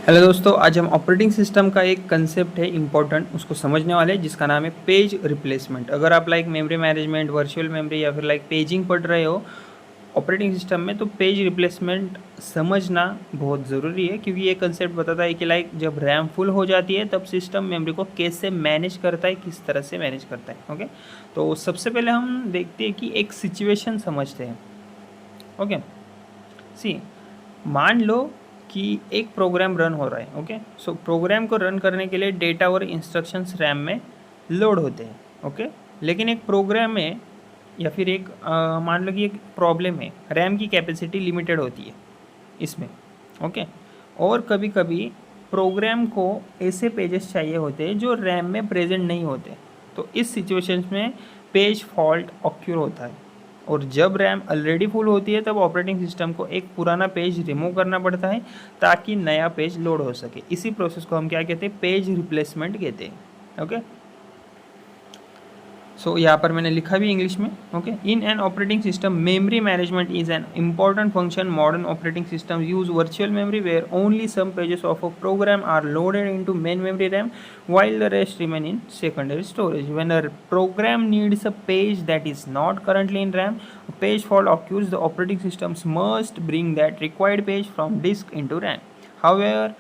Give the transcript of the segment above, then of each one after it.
Hello दोस्तों, आज हम ऑपरेटिंग सिस्टम का एक कंसेप्ट है इम्पोर्टेंट, उसको समझने वाले हैं, जिसका नाम है पेज रिप्लेसमेंट। अगर आप like memory management, virtual memory या फिर लाइक पेजिंग पढ़ रहे हो ऑपरेटिंग सिस्टम में, तो पेज रिप्लेसमेंट समझना बहुत ज़रूरी है, क्योंकि ये कंसेप्ट बताता है कि लाइक जब रैम फुल हो जाती है तब सिस्टम मेमोरी को कैसे मैनेज करता है, किस तरह से मैनेज करता है। ओके, तो सबसे पहले हम देखते हैं कि एक सिचुएशन समझते हैं। ओके, सी मान लो कि एक प्रोग्राम रन हो रहा है। ओके, सो प्रोग्राम को रन करने के लिए डेटा और इंस्ट्रक्शंस रैम में लोड होते हैं। ओके, लेकिन एक प्रोग्राम में या फिर एक मान लो कि एक प्रॉब्लम है, रैम की कैपेसिटी लिमिटेड होती है इसमें। ओके, और कभी कभी प्रोग्राम को ऐसे पेजेस चाहिए होते हैं जो रैम में प्रेजेंट नहीं होते, तो इस सिचुएशन में पेज फॉल्ट ऑक्यूर होता है। और जब रैम ऑलरेडी फुल होती है तब ऑपरेटिंग सिस्टम को एक पुराना पेज रिमूव करना पड़ता है ताकि नया पेज लोड हो सके। इसी प्रोसेस को हम क्या कहते हैं, पेज रिप्लेसमेंट कहते हैं। ओके, सो यहाँ पर मैंने लिखा भी इंग्लिश में। Okay, in an operating system memory management is an important function. Modern operating system use virtual memory where only some pages of a program are loaded into main memory RAM while the rest remain in secondary storage. When a program needs a page that is not currently in RAM, a page fault occurs. The operating systems must bring that required page from disk into RAM. However,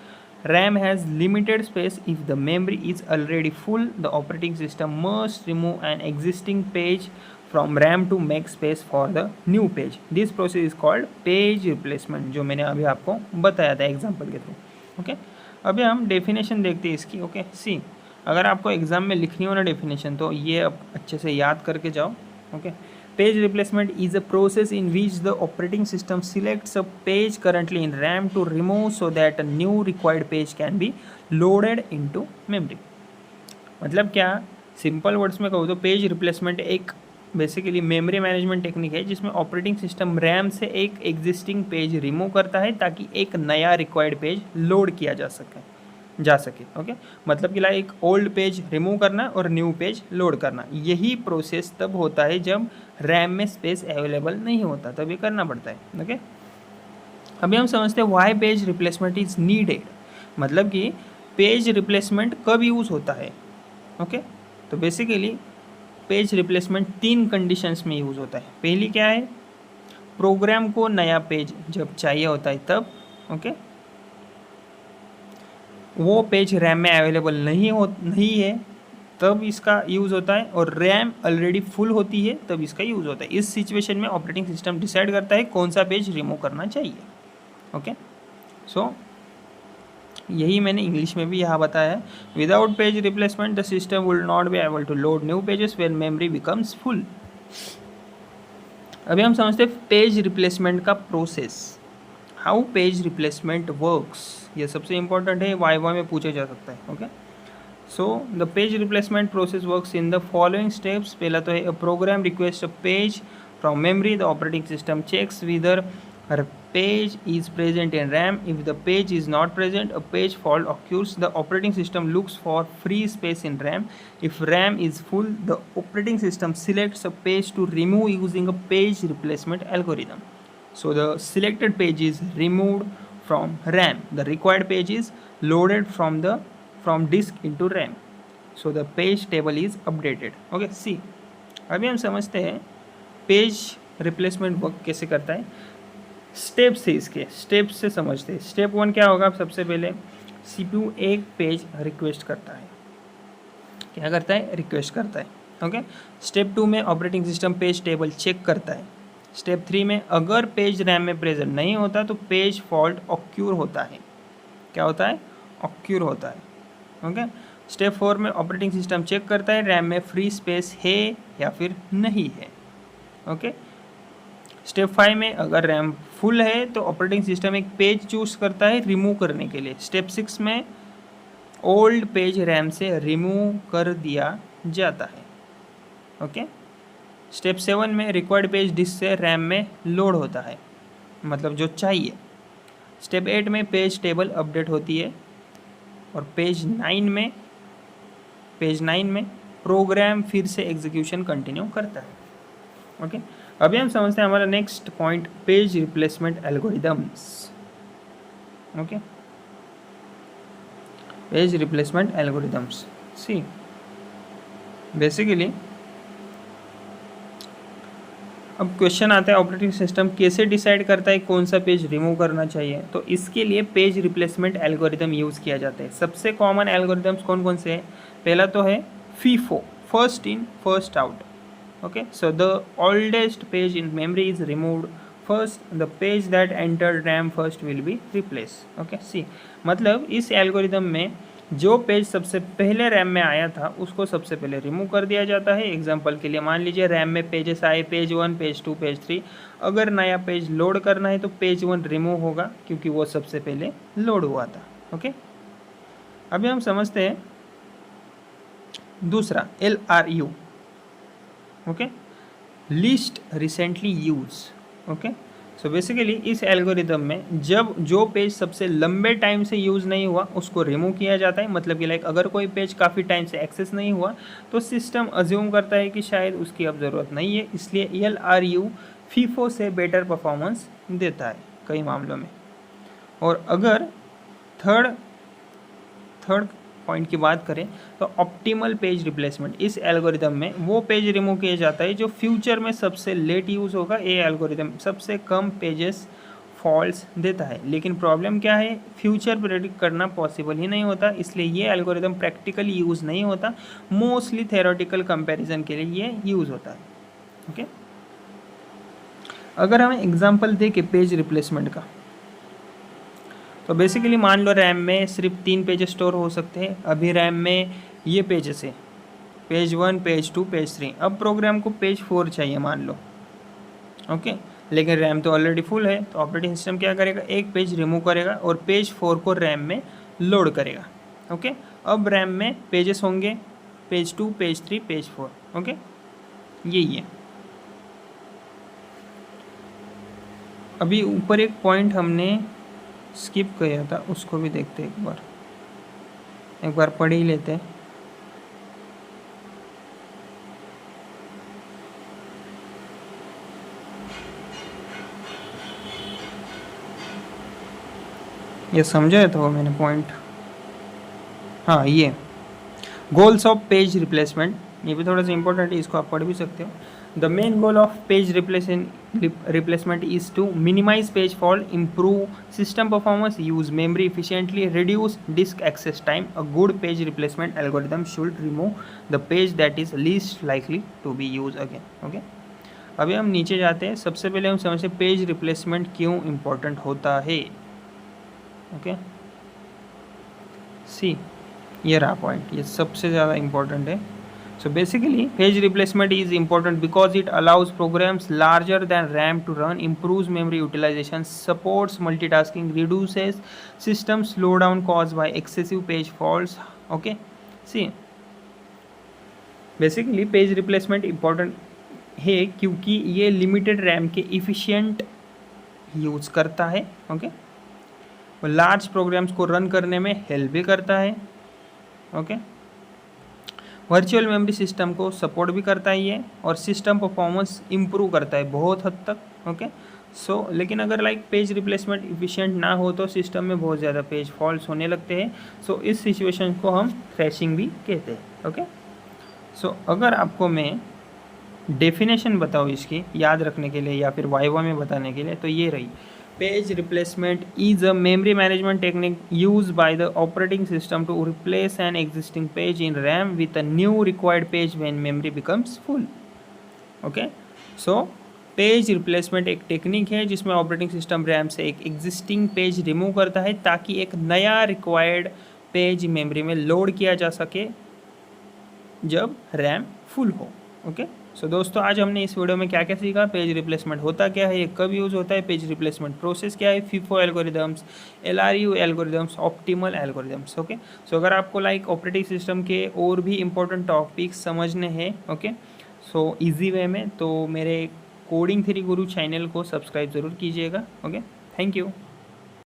RAM has limited space. If the memory is already full, the operating system must remove an existing page from RAM to make space for the new page. This process is called page replacement, जो मैंने अभी आपको बताया था example के through. Okay, अभी हम definition देखते हैं इसकी। ओके, सी अगर आपको एग्जाम में लिखनी हो ना डेफिनेशन, तो ये अब अच्छे से याद करके जाओ। Okay, page replacement is a process in which the operating system selects a page currently in RAM to remove so that a new required page can be loaded into memory. मतलब क्या, सिंपल वर्ड्स में कहूँ तो page replacement एक basically memory management technique है जिसमें operating system RAM से एक एग्जिस्टिंग पेज रिमूव करता है ताकि एक नया रिक्वायर्ड पेज लोड किया जा सके। ओके, मतलब कि लाइक ओल्ड पेज रिमूव करना और न्यू पेज लोड करना, यही प्रोसेस तब होता है जब रैम में स्पेस अवेलेबल नहीं होता, तब ये करना पड़ता है। ओके, अभी हम समझते हैं why page replacement is needed. मतलब कि पेज रिप्लेसमेंट कब यूज़ होता है। ओके, तो बेसिकली पेज रिप्लेसमेंट 3 कंडीशंस में यूज़ होता है। पहली क्या है, प्रोग्राम को नया पेज जब चाहिए होता है तब। ओके, वो पेज रैम में अवेलेबल नहीं है तब इसका यूज़ होता है, और रैम ऑलरेडी फुल होती है तब इसका यूज़ होता है। इस सिचुएशन में ऑपरेटिंग सिस्टम डिसाइड करता है कौन सा पेज रिमूव करना चाहिए। ओके, सो यही मैंने इंग्लिश में भी यहाँ बताया है। Without page replacement the system will not be able to load new pages when memory becomes full. अभी हम समझते हैं पेज रिप्लेसमेंट का process, how page replacement works. ये सबसे इंपॉर्टेंट है, वाई में पूछा जा सकता है। Okay, so the page replacement process works in the following steps. पहला तो है, a program request a page from memory, the operating system checks whether a page is present in RAM. If the page is not present, a page fault occurs. The operating system looks for free space in RAM. If RAM is full, the operating system selects a page to remove using a page replacement algorithm. So the selected page is removed from RAM. The required page is loaded from disk into RAM. So the page table is updated. Okay, see अभी हम समझते हैं page replacement work कैसे करता है। Steps है, इसके steps से समझते हैं। स्टेप 1 क्या होगा, सबसे पहले सीपीयू एक पेज रिक्वेस्ट करता है। क्या करता है, रिक्वेस्ट करता है। ओके, स्टेप 2 में operating system page table check करता है। स्टेप 3 में अगर पेज रैम में प्रेजेंट नहीं होता तो पेज फॉल्ट ऑक्यूर होता है। क्या होता है, ऑक्यूर होता है। ओके, स्टेप 4 में ऑपरेटिंग सिस्टम चेक करता है रैम में फ्री स्पेस है या फिर नहीं है। ओके, स्टेप 5 में अगर रैम फुल है तो ऑपरेटिंग सिस्टम एक पेज चूज करता है रिमूव करने के लिए। स्टेप 6 में ओल्ड पेज रैम से रिमूव कर दिया जाता है। ओके, स्टेप 7 में रिक्वायर्ड पेज डिस्क से रैम में लोड होता है, मतलब जो चाहिए। स्टेप 8 में पेज टेबल अपडेट होती है, और पेज 9 में प्रोग्राम फिर से एग्जीक्यूशन कंटिन्यू करता है। ओके, अभी हम समझते हैं हमारा next point, page replacement algorithms. Okay, page replacement algorithms. See basically अब क्वेश्चन आता है ऑपरेटिंग सिस्टम कैसे डिसाइड करता है कौन सा पेज रिमूव करना चाहिए, तो इसके लिए पेज रिप्लेसमेंट एल्गोरिदम यूज़ किया जाता है। सबसे कॉमन एल्गोरिदम्स कौन कौन से हैं? पहला तो है FIFO, first in first out. Okay, so the oldest page in memory is removed first, the page that entered RAM first will be replace. Okay, see मतलब इस एल्गोरिदम में जो पेज सबसे पहले रैम में आया था उसको सबसे पहले रिमूव कर दिया जाता है। एग्जांपल के लिए मान लीजिए रैम में पेजेस आए, पेज 1, पेज 2, पेज 3। अगर नया पेज लोड करना है तो पेज 1 रिमूव होगा क्योंकि वो सबसे पहले लोड हुआ था। ओके, अभी हम समझते हैं दूसरा LRU। Okay, least recently use. Okay, so basically इस एल्गोरिदम में जब जो पेज सबसे लंबे टाइम से यूज़ नहीं हुआ उसको रिमूव किया जाता है। मतलब कि लाइक अगर कोई पेज काफ़ी टाइम से एक्सेस नहीं हुआ तो सिस्टम अज्यूम करता है कि शायद उसकी अब ज़रूरत नहीं है, इसलिए LRU फीफो से बेटर परफॉर्मेंस देता है कई मामलों में। और अगर थर्ड पॉइंट की बात करें तो ऑप्टिमल पेज रिप्लेसमेंट, इस एल्गोरिदम में वो पेज रिमूव किया जाता है जो फ्यूचर में सबसे लेट यूज़ होगा। ये एल्गोरिदम सबसे कम पेजेस फॉल्ट्स देता है, लेकिन प्रॉब्लम क्या है, फ्यूचर प्रेडिक्ट करना पॉसिबल ही नहीं होता, इसलिए ये एल्गोरिदम प्रैक्टिकली यूज़ नहीं होता, मोस्टली थेरोटिकल कंपैरिजन के लिए ये यूज़ होता है। ओके, अगर हमें एग्जांपल दे के पेज रिप्लेसमेंट का, तो बेसिकली मान लो रैम में सिर्फ 3 पेज स्टोर हो सकते हैं। अभी रैम में ये पेजेस है, पेज 1, पेज 2, पेज 3। अब प्रोग्राम को पेज 4 चाहिए मान लो। ओके, लेकिन रैम तो ऑलरेडी फुल है, तो ऑपरेटिंग सिस्टम क्या करेगा, एक पेज रिमूव करेगा और पेज 4 को रैम में लोड करेगा। ओके, अब रैम में पेजेस होंगे पेज 2, पेज 3, पेज 4। ओके, यही है। अभी ऊपर एक पॉइंट हमने स्किप किया था, उसको भी देखते हैं एक बार पढ़ ही लेते हैं। ये समझा था वो मैंने पॉइंट। हाँ, ये गोल्स ऑफ पेज रिप्लेसमेंट, ये भी थोड़ा सा इंपॉर्टेंट है, इसको आप पढ़ भी सकते हो। The main goal of page replacement is to minimize page fault, improve system performance, use memory efficiently, reduce disk access time. A good page replacement algorithm should remove the page that is least likely to be used again. Okay, अभी हम नीचे जाते हैं। सबसे पहले हम समझते हैं पेज रिप्लेसमेंट क्यों इम्पोर्टेंट होता है। ओके, सी ये रहा पॉइंट, ये सबसे ज़्यादा इम्पोर्टेंट है। So basically page replacement is important because it allows programs larger than RAM to run, improves memory utilization, supports multitasking, reduces system slowdown caused by excessive page faults. Okay, see basically page replacement important है क्योंकि ये limited RAM के efficient use करता है। Okay, और large programmes को run करने में हेल्प भी करता है। ओके, वर्चुअल मेमोरी सिस्टम को सपोर्ट भी करता है ये, और सिस्टम परफॉर्मेंस इम्प्रूव करता है बहुत हद तक। ओके, सो लेकिन अगर लाइक पेज रिप्लेसमेंट इफिशिएंट ना हो तो सिस्टम में बहुत ज़्यादा पेज फॉल्ट्स होने लगते हैं। सो इस सिचुएशन को हम क्रैशिंग भी कहते हैं। ओके, सो अगर आपको मैं डेफिनेशन बताऊँ इसकी याद रखने के लिए या फिर वाइवा में बताने के लिए, तो ये रही, page replacement is a memory management technique used by the operating system to replace an existing page in RAM with a new required page when memory becomes full. Okay, so page replacement एक technique है जिसमें operating system RAM से एक existing page remove करता है ताकि एक नया रिक्वायर्ड पेज मेमोरी में लोड किया जा सके जब रैम फुल हो। ओके, सो दोस्तों आज हमने इस वीडियो में क्या क्या सीखा, पेज रिप्लेसमेंट होता क्या है, ये कब यूज़ होता है, पेज रिप्लेसमेंट प्रोसेस क्या है, FIFO algorithms, LRU algorithms, optimal algorithms. Okay, so अगर आपको लाइक ऑपरेटिंग सिस्टम के और भी इंपॉर्टेंट टॉपिक्स समझने हैं, ओके, सो इजी वे में, तो मेरे कोडिंग थ्री गुरु चैनल को सब्सक्राइब ज़रूर कीजिएगा। Okay, thank you.